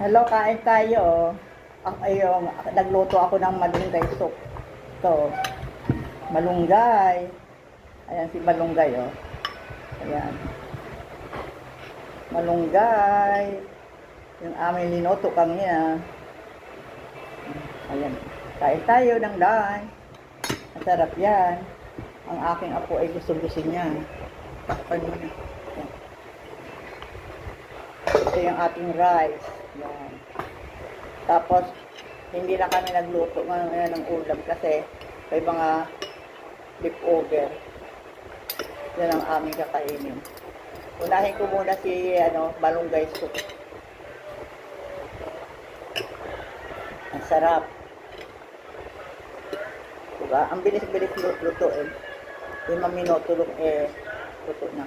Hello, kain tayo. Ayun, nagluto ako ng malunggay soup. Ito, malunggay. Ayan si malunggay, oh. Ayan. Malunggay. Yung aming linuto kanina. Ayan. Kain tayo ng lunch. Masarap yan. Ang aking apo ay gusto-gusto niya. Takpan mo na. Ayan. Ito yung ating rice. Yan. Tapos, hindi na kami nagluto ngayon ng ulam kasi may mga leftover. Yan ang aming kakainin. Unahin ko muna si malunggay soup. Ang sarap. Diba? Ang bilis-bilis lutuin. 5 minuto lang luto na.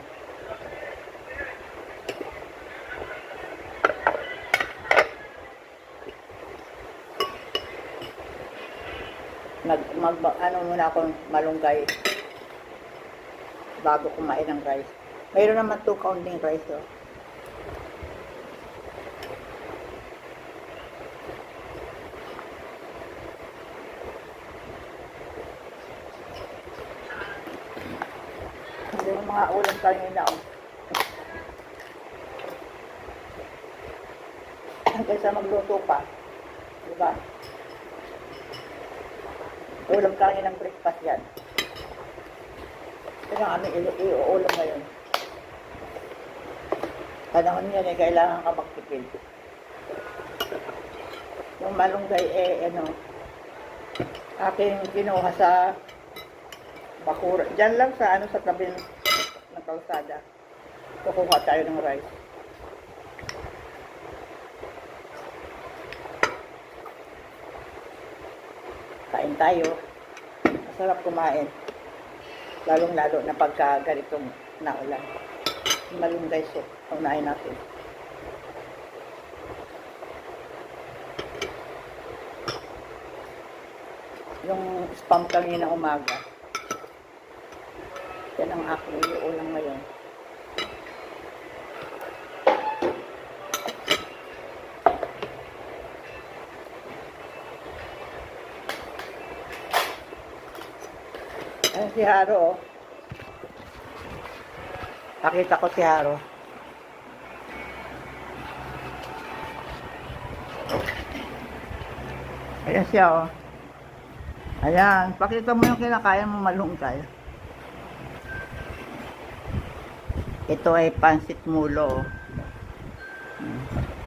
Muna akong malunggay bago kumain ng rice. Mayroon naman 2 counting rice, oh. Hindi yung mga ulam kanina, oh. Hanggang sa magluto pa. Diba? Ulam kanina ng breakfast yan. Ito ang aming iuulam ngayon. Panahon yan kailangan ka magtipid. Yung malunggay aking kinuha sa bakura. Diyan lang sa sa tabi ng kalsada. Kukuha tayo ng rice. Kain tayo. Masarap kumain. Lalong-lalo na pagka ganitong naulan. Malunggay soup. Unahin natin. Yung spam kanina umaga. Yan ang aking iuulam ngayon. Ayan si Haro, oh. Pakita ko si Haro. Ayan siya, oh. Ayan, pakita mo yung kinakain mo malunggay. Ito ay pansit mulo, oh.